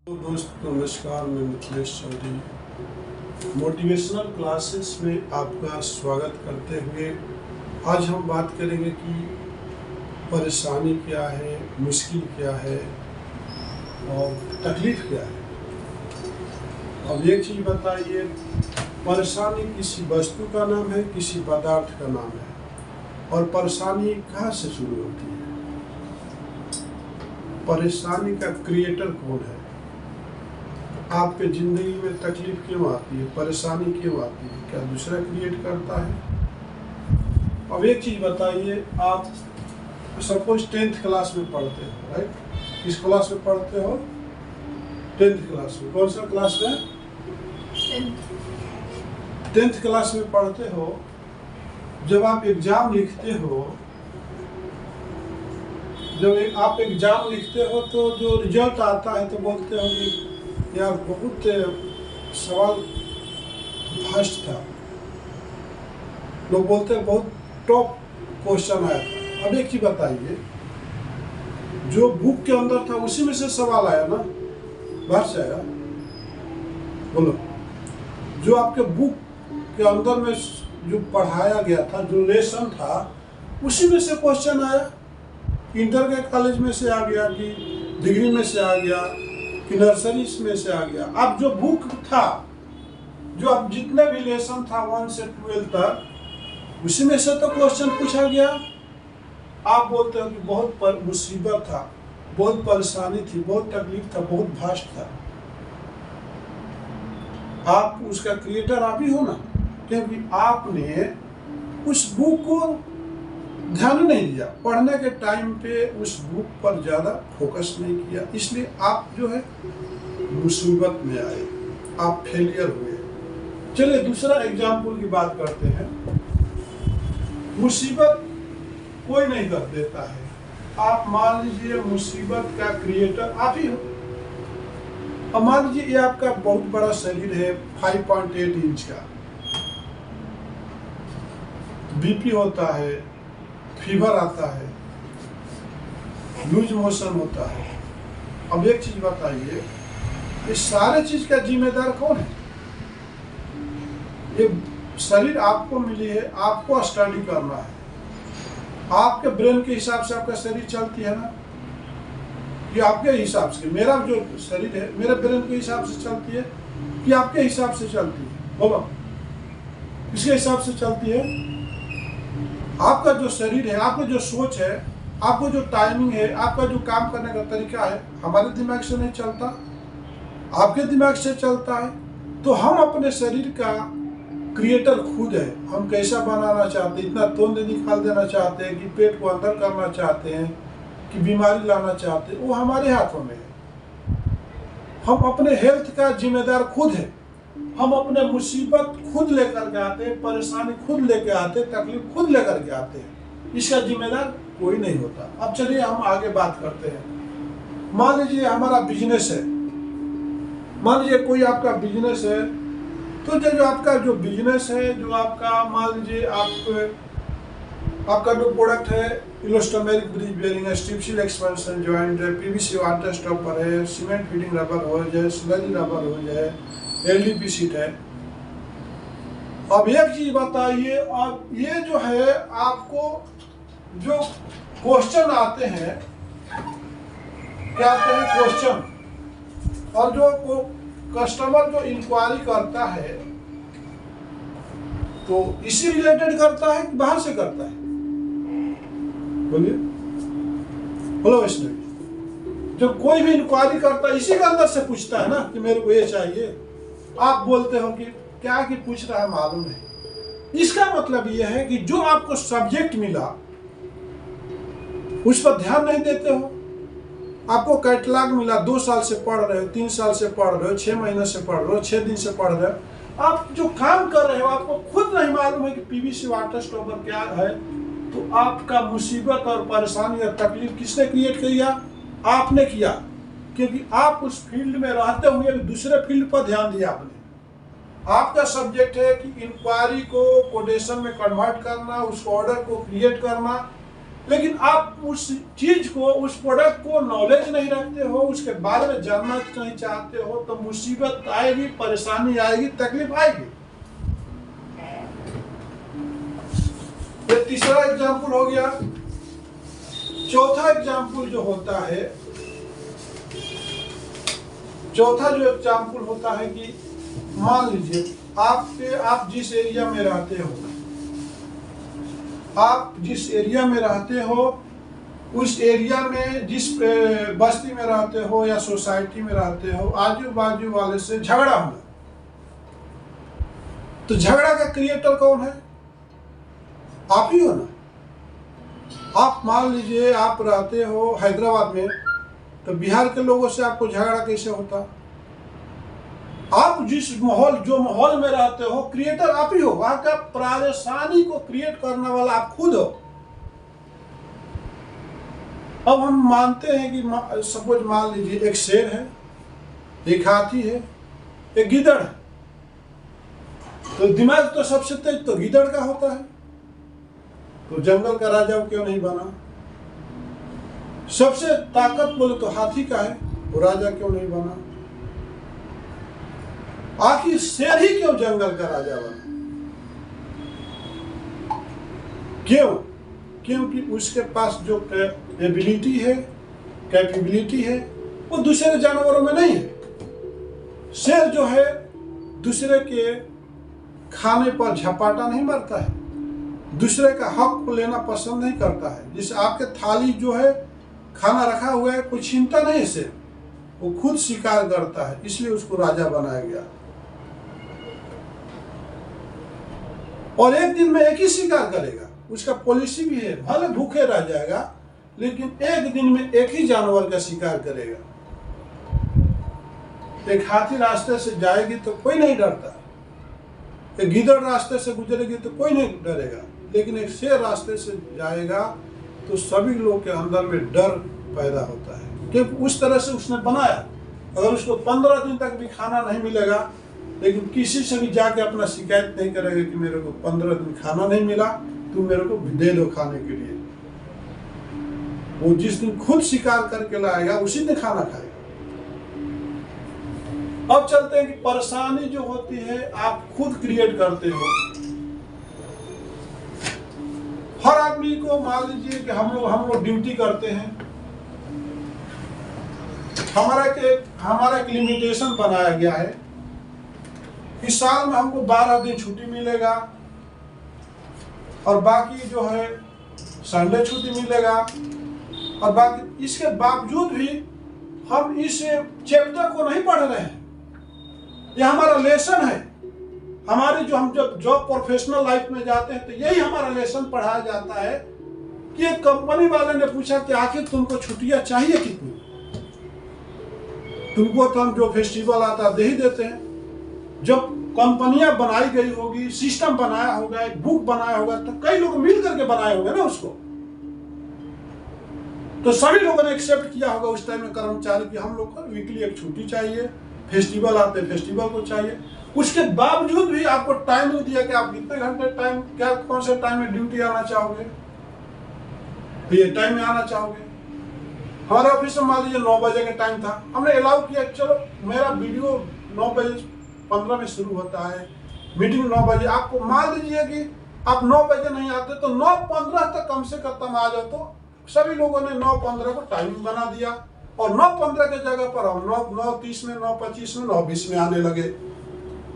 तो दोस्तों नमस्कार, मैं मिथिलेश चौधरी मोटिवेशनल क्लासेस में आपका स्वागत करते हुए आज हम बात करेंगे कि परेशानी क्या है, मुश्किल क्या है और तकलीफ क्या है। अब एक चीज़ बताइए, परेशानी किसी वस्तु का नाम है, किसी पदार्थ का नाम है, और परेशानी कहाँ से शुरू होती है? परेशानी का क्रिएटर कौन है? आपके ज़िंदगी में तकलीफ क्यों आती है, परेशानी क्यों आती है? क्या दूसरा क्रिएट करता है? अब एक चीज़ बताइए, आप सपोज 10th क्लास में पढ़ते हो, राइट? किस क्लास में पढ़ते हो? 10th क्लास में। कौन सा क्लास में? 10th क्लास में पढ़ते हो। जब आप एग्ज़ाम लिखते हो, आप एग्ज़ाम लिखते हो तो जो रिजल्ट आता है तो बोलते हो कि यार बहुत सवाल फास्ट था, लोग बोलते हैं बहुत टॉप क्वेश्चन आया था। अब एक चीज बताइए, जो बुक के अंदर था उसी में से सवाल आया ना, बाहर से आया? बोलो। जो आपके बुक के अंदर में जो पढ़ाया गया था, जो लेसन था, उसी में से क्वेश्चन आया। इंटर के कॉलेज में से आ गया कि डिग्री में से आ गया कि नर्सरी में से आ गया। अब जो बुक था, जो अब जितने भी लेसन था 1 से 12 तक, उसी में से तो क्वेश्चन पूछा गया। आप बोलते हो कि बहुत मुसीबत था, बहुत परेशानी थी, बहुत तकलीफ था, बहुत भास्ट था। आप उसका क्रिएटर आप ही हो ना, क्योंकि आपने उस बुक को ध्यान नहीं दिया, पढ़ने के टाइम पे उस बुक पर ज़्यादा फोकस नहीं किया, इसलिए आप जो है मुसीबत में आए, आप फेलियर हुए। चलिए दूसरा एग्जाम्पल की बात करते हैं। मुसीबत कोई नहीं कर देता है। आप मान लीजिए मुसीबत का क्रिएटर आप ही हो। अब मान लीजिए ये आपका बहुत बड़ा शरीर है, 5.8 इंच का, बीपी होता है, फीवर आता है, लूज मोशन होता है। अब एक चीज बताइए, इस सारे चीज का जिम्मेदार कौन है? ये शरीर आपको मिली है, आपको स्टडी करना है। आपके ब्रेन के हिसाब से आपका शरीर चलती है ना, कि आपके हिसाब से? मेरा जो शरीर है मेरे ब्रेन के हिसाब से चलती है कि आपके हिसाब से चलती है? बोलो, किसके हिसाब से चलती है? आपका जो शरीर है, आपका जो सोच है, आपको जो टाइमिंग है, आपका जो काम करने का तरीका है, हमारे दिमाग से नहीं चलता, आपके दिमाग से चलता है। तो हम अपने शरीर का क्रिएटर खुद है। हम कैसा बनाना चाहते हैं, इतना तोंद निकाल देना चाहते हैं कि पेट को अंदर करना चाहते हैं, कि बीमारी लाना चाहते हैं, वो हमारे हाथों में है। हम अपने हेल्थ का जिम्मेदार खुद है। हम अपने मुसीबत खुद लेकर के आते हैं, परेशानी खुद लेके आते हैं, तकलीफ खुद लेकर के आते हैं। इसका जिम्मेदार कोई नहीं होता। अब चलिए हम आगे बात करते हैं। मान लीजिए हमारा बिजनेस है, मान लीजिए कोई आपका बिजनेस है, तो जो आपका जो बिजनेस है, जो आपका मान लीजिए आपका जो प्रोडक्ट है, इलास्टोमेरिक ब्रिज बेरिंग है, स्ट्रिप सील एक्सपेंशन जॉइंट है, पीवीसी वाटर स्टॉपर है, सीमेंट फीडिंग रबर हो जाए, स्लरी रबर हो जाए, एलडीपी सीट है। अब एक चीज बताइए, अब ये जो है आपको जो क्वेश्चन आते हैं, क्या आते हैं क्वेश्चन, और जो कस्टमर जो इंक्वायरी करता है तो इसी रिलेटेड करता है कि बाहर से करता है? बोलिए, बोलो वैष्णवी। जो कोई भी इंक्वायरी करता है इसी के अंदर से पूछता है ना कि मेरे को ये चाहिए। आप बोलते हो कि क्या कि पूछ रहा है मालूम नहीं। इसका मतलब यह है कि जो आपको सब्जेक्ट मिला उस पर ध्यान नहीं देते हो। आपको कैटलॉग मिला, 2 साल से पढ़ रहे हो, 3 साल से पढ़ रहे हो, 6 महीने से पढ़ रहे हो, 6 दिन से पढ़ रहे हो, आप जो काम कर रहे हो आपको खुद नहीं मालूम है कि पीवीसी वाटर स्टॉपर क्या है, तो आपका मुसीबत और परेशानी और तकलीफ किसने क्रिएट किया? आपने किया, क्योंकि आप उस फील्ड में रहते हुए भी दूसरे फील्ड पर ध्यान दिया आपने। आपका सब्जेक्ट है कि इंक्वायरी को कोटेशन में कन्वर्ट करना, उस ऑर्डर को क्रिएट करना, लेकिन आप उस चीज को, उस प्रोडक्ट को नॉलेज नहीं रखते हो, उसके बारे में जानना नहीं चाहते हो, तो मुसीबत आएगी, परेशानी आएगी, तकलीफ आएगी। ये तीसरा एग्जाम्पल हो गया। चौथा एग्जाम्पल जो होता है, चौथा जो एग्जाम्पल होता है कि मान लीजिए आप जिस एरिया में रहते हो, आप जिस एरिया में रहते हो, उस एरिया में जिस बस्ती में रहते हो या सोसाइटी में रहते हो, आजू बाजू वाले से झगड़ा होना, तो झगड़ा का क्रिएटर कौन है? आप ही हो ना। आप मान लीजिए आप रहते हो हैदराबाद में, तो बिहार के लोगों से आपको झगड़ा कैसे होता? आप जिस जो माहौल में रहते हो, क्रिएटर आप ही हो। वहां का परेशानी को क्रिएट करने वाला आप खुद हो। अब हम मानते हैं कि सपोज मान लीजिए एक शेर है, एक हाथी है, एक गीदड़ है, तो दिमाग तो सबसे तेज तो गीदड़ का होता है, तो जंगल का राजा क्यों नहीं बना? सबसे ताकत बोले तो हाथी का है, वो राजा क्यों नहीं बना? आखिर शेर ही क्यों जंगल का राजा बना? क्यों? क्योंकि उसके पास जो एबिलिटी है, कैपेबिलिटी है, वो दूसरे जानवरों में नहीं है। शेर जो है दूसरे के खाने पर झपाटा नहीं मारता है, दूसरे का हक को लेना पसंद नहीं करता है। जैसे आपके थाली जो है खाना रखा हुआ है, कोई चिंता नहीं है शेर, वो खुद शिकार करता है, इसलिए उसको राजा बनाया गया। और एक दिन में एक ही शिकार करेगा, उसका पॉलिसी भी है, भले भूखे रह जाएगा लेकिन एक दिन में एक ही जानवर का शिकार करेगा। एक हाथी रास्ते से जाएगी तो कोई नहीं डरता, एक गीदड़ रास्ते से गुजरेगी तो कोई नहीं डरेगा, लेकिन एक शेर रास्ते से जाएगा तो सभी लोग के अंदर में डर पैदा होता है, क्योंकि उस तरह से उसने बनाया। अगर उसको 15 दिन तक भी खाना नहीं मिलेगा, लेकिन किसी से भी जाके अपना शिकायत नहीं करेगा कि मेरे को 15 दिन खाना नहीं मिला, तुम मेरे को दे दो खाने के लिए। वो जिस दिन खुद शिकार करके लाएगा उसी दिन खाना खाएगा। अब चलते हैं कि परेशानी जो होती है आप खुद क्रिएट करते हो। हर आदमी को मान लीजिए कि हम लोग ड्यूटी करते हैं, हमारा एक लिमिटेशन बनाया गया है। इस साल में हमको 12 दिन छुट्टी मिलेगा और बाकी जो है संडे छुट्टी मिलेगा, और बाकी इसके बावजूद भी हम इस चैप्टर को नहीं पढ़ रहे हैं। यह हमारा लेसन है। हमारे हम जब जॉब प्रोफेशनल लाइफ में जाते हैं तो यही हमारा लेसन पढ़ाया जाता है कि एक कंपनी वाले ने पूछा कि आखिर तुमको छुट्टियां चाहिए कितनी? तुमको तो हम जो फेस्टिवल आता दे ही देते हैं। जब कंपनियां बनाई गई होगी, सिस्टम बनाया होगा, एक बुक बनाया होगा, तो कई लोग मिल करके बनाए होंगे ना उसको, तो सभी लोगों ने एक्सेप्ट किया होगा उस टाइम में कर्मचारी की हम लोग को वीकली एक छुट्टी चाहिए, फेस्टिवल आते हैं फेस्टिवल को चाहिए। उसके बावजूद भी आपको टाइम नहीं दिया कि आप कितने घंटे टाइम, क्या कौन से टाइम में ड्यूटी आना चाहोगे, तो ये टाइम में आना चाहोगे। हमारे ऑफिस में मान लीजिए 9 बजे का टाइम था, हमने अलाउ किया चलो मेरा वीडियो 9:15 में शुरू होता है, मीटिंग 9 बजे। आपको मान लीजिए कि आप 9 बजे नहीं आते तो 9:15 तक कम से कम आ जाओ, तो सभी लोगों ने 9:15 को टाइमिंग बना दिया और 9:15 के जगह पर हम 9:30 में, 9:25 में, 9:20 में आने लगे।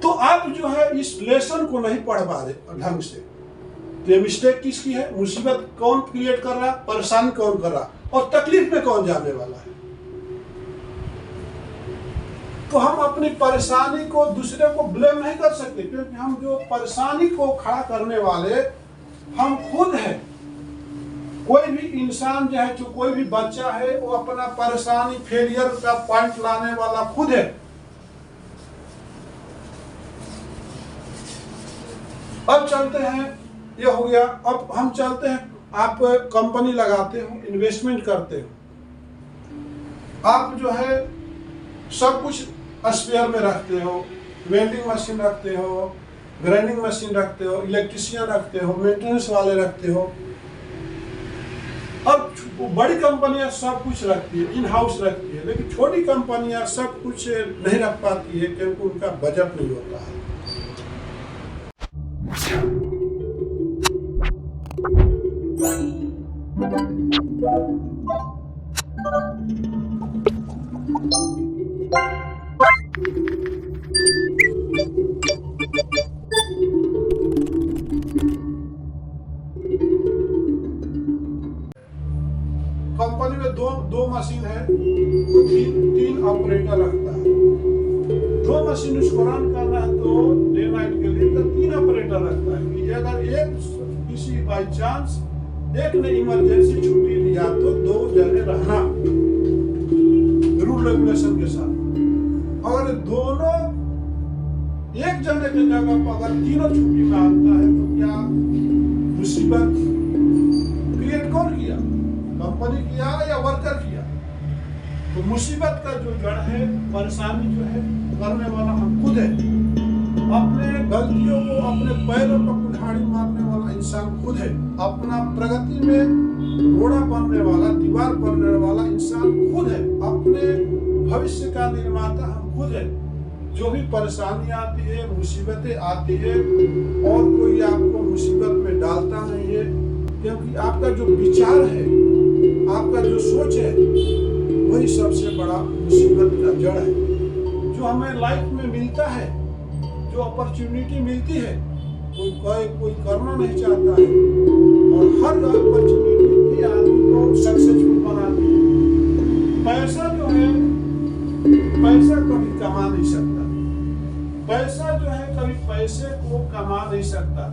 तो आप जो है इस लेसन को नहीं पढ़ पा रहे ढंग से। तो ये मिस्टेक किसकी है? मुसीबत कौन क्रिएट कर रहा, परेशानी कौन कर रहा, और तकलीफ में कौन जाने वाला है? तो हम अपनी परेशानी को दूसरे को ब्लेम नहीं कर सकते, क्योंकि हम जो परेशानी को खड़ा करने वाले हम खुद हैं। कोई भी इंसान जो है, जो कोई भी बच्चा है, वो अपना परेशानी फेलियर का पॉइंट लाने वाला खुद है। अब चलते हैं, ये हो गया। अब हम चलते हैं, आप कंपनी लगाते हो, इन्वेस्टमेंट करते हो, आप जो है सब कुछ स्पेयर में रखते हो, वेल्डिंग मशीन रखते हो, ग्राइंडिंग मशीन रखते हो, इलेक्ट्रिशियन रखते हो, मेंटेनेंस वाले रखते हो। वो बड़ी कंपनियां सब कुछ रखती है, इन हाउस रखती है, लेकिन छोटी कंपनियां सब कुछ नहीं रख पाती है क्योंकि उनका बजट नहीं होता है। कंपनी में दो मशीन है, तीन ऑपरेटर रखता है। 2 मशीन उसको रन करना है तो डे नाइट के लिए तो 3 ऑपरेटर रखता है कि अगर एक किसी बाई चांस एक ने इमरजेंसी छुट्टी लिया तो 2 जने रहना रूल रेगुलेशन के साथ। अगर दोनों एक जने की जगह पर अगर तीनों छुट्टी में आता है तो क्या मुसीबत क्रिएट कौन किया? कंपनी किया या वर्कर किया? तो मुसीबत का जो जड़ है, परेशानी जो है, करने वाला हम खुद है। अपने गलतियों को अपने पैरों पर कुल्हाड़ी मारने वाला इंसान खुद है। अपना प्रगति में रोड़ा बनने वाला, दीवार बनने वाला इंसान खुद है। अपने भविष्य का निर्माता हम खुद है। जो भी परेशानी आती है, मुसीबतें आती है, और कोई आपको मुसीबत में डालता नहीं है, क्योंकि आपका जो विचार है, आपका जो सोच है, वही सबसे बड़ा मुसीबत का जड़ है। जो हमें लाइफ में मिलता है, जो अपॉर्चुनिटी मिलती है, कोई करना नहीं चाहता है, और हर अपॉर्चुनिटी भी आदमी को सक्सेसफुल बनाती है। पैसा जो है, पैसा कभी कमा नहीं सकता। पैसा जो है कभी पैसे को कमा नहीं सकता।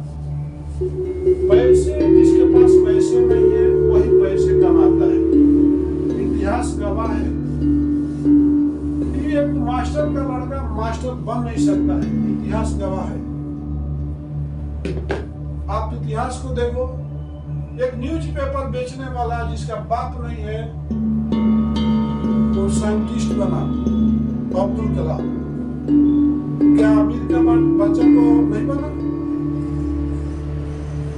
पैसे, जिसके पास पैसे नहीं है वही पैसे कमाता है। इतिहास गवाह है कि एक मास्टर का लड़का मास्टर बन नहीं सकता है। इतिहास गवाह है। आप इतिहास को देखो, एक न्यूज़पेपर बेचने वाला जिसका बाप नहीं है तो साइंटिस्ट बना, अब्दुल कलाम। क्या अमीर का बच्चा तो नहीं बना?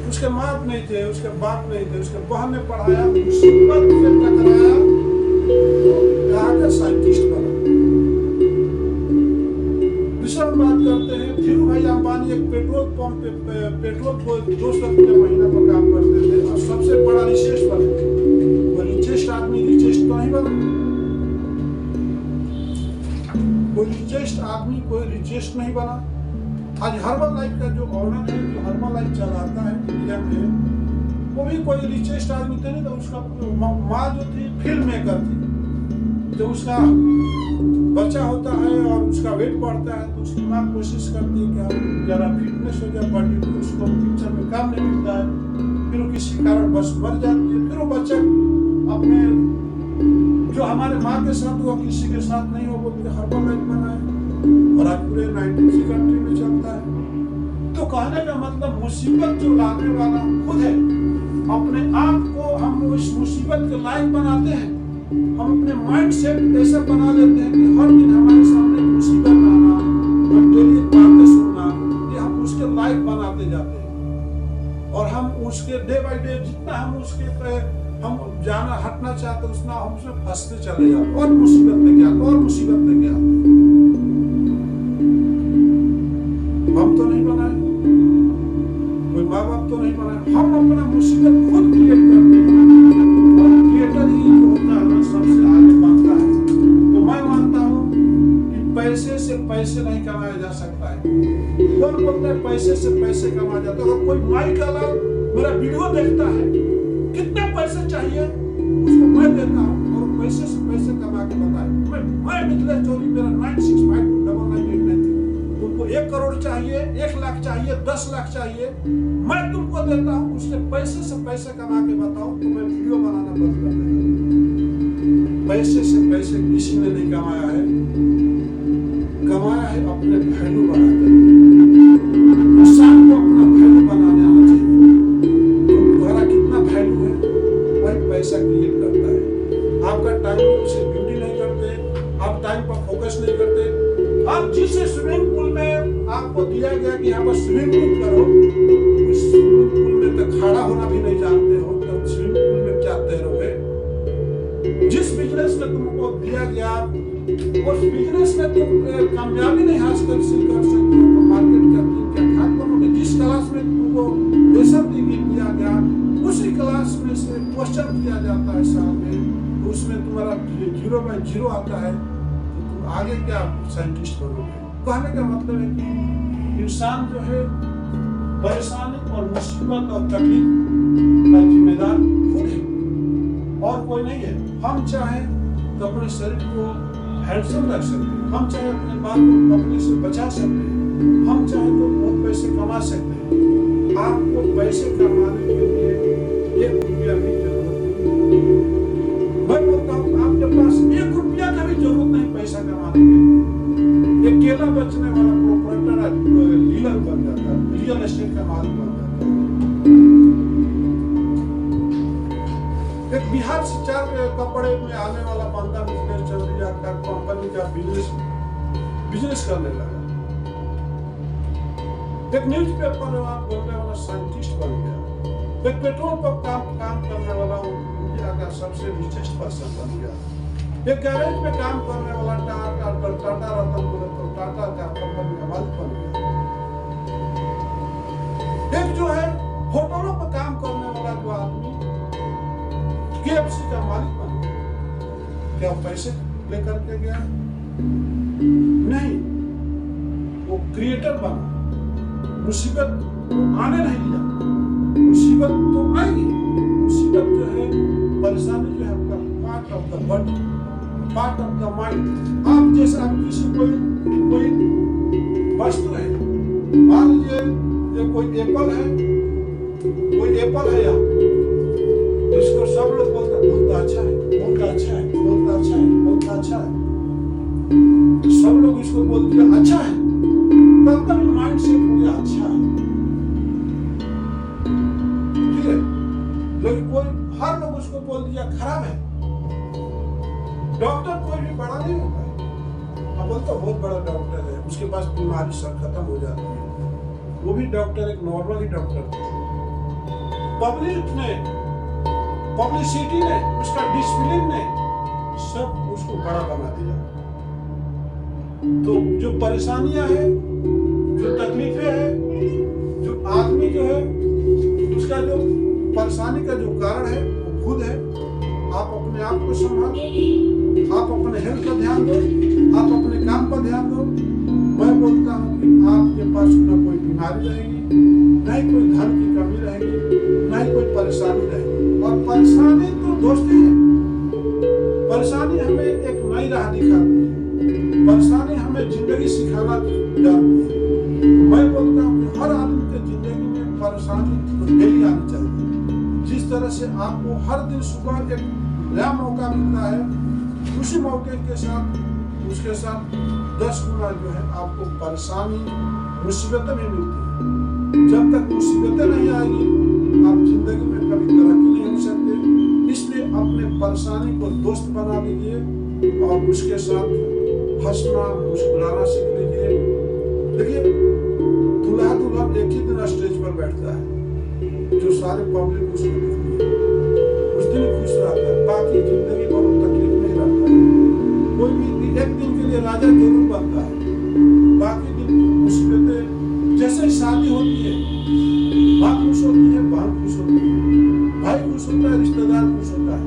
उसके माँ नहीं थे, उसके बाप नहीं थे, उसके बहन ने पढ़ाया, मुसीबत से टकराया तो आकर साइंटिस्ट बना। दूसरा बात करते हैं, धीरू भाई अंबानी एक पेट्रोल पंप पे पेट्रोल को 200 रुपये महीना पर काम करते थे और सबसे बड़ा रिचेस्ट बने। वो रिचेस्ट आदमी रिचेस्ट तो नहीं बना। कोई रिचेस्ट आदमी कोई रिचेस्ट नहीं बना। आज हर्बल लाइफ का जो ऑनर है, जो हर्बल लाइफ चलाता है इंडिया में, वो भी कोई रिचेस्ट आदमी थे नहीं। तो उसका माँ जो थी फिल्म मेकर थी। जब उसका बच्चा होता है और उसका वेट बढ़ता है तो उसकी माँ कोशिश करती है कि हम जरा फिटनेस हो जाए बॉडी को, उसको पिक्चर में काम नहीं मिलता है, फिर वो किसी कारण बस मर जाती है। फिर वो बच्चा अपने जो हमारे माँ के साथ हुआ किसी के साथ नहीं हो, बोलते हर्बल लाइफ बनाए और आज पूरे 90 कंट्री में चलता है। तो कहने का मतलब मुसीबत जो लाने वाला खुद है। अपने आप को हम उस मुसीबत के लायक बनाते हैं। हम अपने माइंड सेट ऐसा बना लेते हैं कि हर दिन हमारे सामने मुसीबत आना और डेली बातें सुनना, ये हम उसके लायक बनाते जाते हैं। और हम उसके डे बाय डे जितना हम उसके हम जाना हटना चाहते हैं उतना हम उसमें फंसते चले जाते, और मुसीबत लेके आते, और मुसीबत लेके आते। हम तो नहीं बनाए, कोई माँ बाप तो नहीं बनाए, हम अपना मुसीबत खुद क्रिएट करते हैं। और क्रिएटर ही जो होता है ना सबसे आगे बढ़ता है। तो मैं मानता हूँ कि पैसे से पैसे नहीं कमाया जा सकता है। कौन बोलता है पैसे से पैसे कमाया जाता है? अगर कोई माई का लाल मेरा वीडियो देखता है, कितने पैसे चाहिए उसको मैं देता हूँ, और पैसे से पैसे कमा के बताए। मैं मिथिलेश चौधरी, मेरा 96599989 तुमको 1 करोड़ चाहिए, 1 लाख चाहिए, 10 लाख चाहिए, मैं तुमको देता हूँ। उसके पैसे से पैसे कमा के बताओ तो मैं वीडियो बनाना बंद कर देगा। पैसे से पैसे किसी ने नहीं कमाया है, कमाया है अपने वैल्यू बनाकर। इंसान को अपना वैल्यू बनाने आना चाहिए। तुम्हारा कितना वैल्यू है वही पैसा क्रिएट करता है। आपका टाइम से ड्यूटी नहीं करते, आप टाइम पर फोकस नहीं करते। आप जिस स्विमिंग पूल में आपको दिया गया कि यहाँ पर स्विमिंग करो, उस स्विमिंग पूल में तो खड़ा होना भी नहीं जानते हो, तो स्विमिंग पूल में क्या तैरोगे? दिया गया उस बिजनेस में तुम कामयाबी नहीं हासिल कर सकते हो, मार्केट का तुम क्या खाक बनोगे। जिस क्लास में तुमको लेसन दिया गया उसी क्लास में से क्वेश्चन किया जाता है साल में, उसमें तुम्हारा 0/0 आता है, तो तुम आगे क्या साइंटिस्ट बनोगे। कहने का मतलब है कि इंसान जो है परेशानी और मुसीबत और तकलीफ का जिम्मेदार खुद है और कोई नहीं है। हम चाहे तो अपने शरीर को हैंडसम रख सकते हैं, हम चाहे अपने बाल को अपने से बचा सकते हैं, हम चाहे तो बहुत पैसे कमा सकते हैं। आपको पैसे कमाने के लिए 1 रुपया भी जरूरत नहीं। मैं बोलता हूँ आपके पास 1 रुपया का भी जरूरत नहीं पैसा कमाने के लिए। एक केला बेचने वाला प्रोपराइटर डीलर बन जाता है, रियल एस्टेट का मालिक बन जाता है। एक बिहार से 4 कपड़े में आने वाला बंदा बिजनेस चल रहा का कंपनी का बिजनेस करने लगा। एक न्यूज़पेपर बोलने वाला साइंटिस्ट बन गया। एक पेट्रोल पंप काम करने वाला इंडिया का सबसे रिचेस्ट पर्सन बन गया। एक गैरेज में काम करने वाला टाटा रतन बोले तो टाटा का कंपनी का मालिक बन गया। एक जो है होटलों पर काम करने वाला जो आदमी KFC का मालिक बन गया। क्या पैसे लेकर के गया? नहीं, वो क्रिएटर बना। मुसीबत आने नहीं दिया, मुसीबत तो आएगी। मुसीबत जो है परेशानी जो है आपका part of the body, part of the mind. आप जैसे आप किसी कोई वस्तु है, मान लीजिए ये कोई एप्पल है, यहाँ इसको सब लोग बोलता अच्छा है, बोलता अच्छा है, बोलता अच्छा है, बोलता अच्छा है, तो सब लोग इसको बोल दिया अच्छा है, तो आपका भी माइंड सेट हो गया अच्छा है, ठीक है। लेकिन कोई हर लोग उसको बोल दिया खराब है। डॉक्टर कोई भी बड़ा नहीं होता है, अब बोलता बहुत बड़ा डॉक्टर है, उसके पास बीमारी सब खत्म हो जाती है। वो भी डॉक्टर एक नॉर्मल ही डॉक्टर था। पब्लिसिटी ने, उसका डिसिप्लिन ने सब उसको बड़ा बना दिया। तो जो परेशानियां हैं, जो तकलीफें हैं, जो आदमी जो है उसका जो परेशानी का जो कारण है वो खुद है। आप अपने आप को संभालो, आप अपने हेल्थ का ध्यान दो, आप अपने काम पर ध्यान दो। मैं बोलता हूँ कि आपके पास न कोई बीमारी रहेगी, न ही कोई धन की कमी रहेगी, न ही कोई परेशानी रहेगी। और परेशानी तो दोस्ती है। परेशानी हमें एक नई राह दिखाती है, परेशानी हमें जिंदगी सिखाना जानती है। मैं बोलता हूँ कि हर आदमी के जिंदगी में परेशानी तो डेली आनी चाहिए। जिस तरह से आपको हर दिन सुबह एक नया मौका मिलता है, उसी मौके के साथ उसके साथ 10 गुना जो है आपको परेशानी मुसीबतें भी मिलती है। जब तक मुसीबतें नहीं आएगी आप जिंदगी में कभी तरक्की नहीं हो सकते। इसलिए अपने परेशानी को दोस्त बना लीजिए और उसके साथ हंसना मुस्कुराना सीख लीजिए। देखिए दूल्हा दुल्हन एक ही दिन स्टेज पर बैठता है, जो सारे पब्लिक उसको दिखती है, उस दिन खुश रहता है, बाकी जिंदगी भर तकलीफ नहीं रहता है। कोई भी एक दिन के लिए राजा जरूर बनता है, बाकी दिन मुसीबतें। जैसे शादी होती है, माँ खुश होती है, बहन खुश होती है, भाई खुश होता है, रिश्तेदार खुश होता है।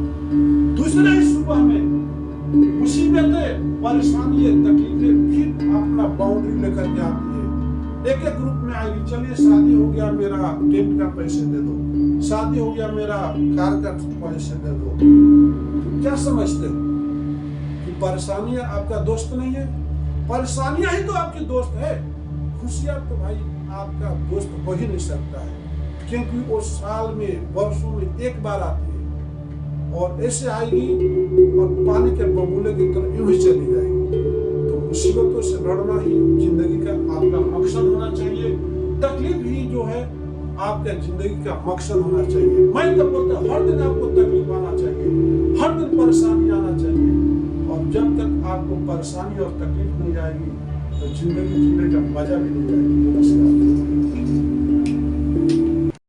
दूसरे ही सुबह में मुसीबतें, परेशानी, तकलीफें फिर अपना बाउंड्री लेकर के आती है। एक ग्रुप में आएगी। चलिए शादी हो गया, मेरा टेंट का पैसे दे दो, शादी हो गया, मेरा कार का पैसे दे दो। क्या समझते हो कि परेशानियां आपका दोस्त नहीं है? परेशानियां ही तो आपकी दोस्त है। खुशियां तो भाई आपका दोस्त हो ही नहीं सकता है, क्योंकि वो साल में, वर्षों में एक बार आती है और ऐसे आएगी और पानी के बबूले की तरह यूं ही चली जाएगी। तो मुसीबतों से लड़ना ही जिंदगी का आपका मकसद होना चाहिए। तकलीफ ही जो है आपका जिंदगी का मकसद होना चाहिए। मैं तो बोलता हूँ हर दिन आपको तकलीफ आना चाहिए, हर दिन परेशानी आना चाहिए। और जब तक आपको परेशानी और तकलीफ नहीं आएगी तो जिंदगी जीने का मजा भी नहीं आएगी। नमस्कार।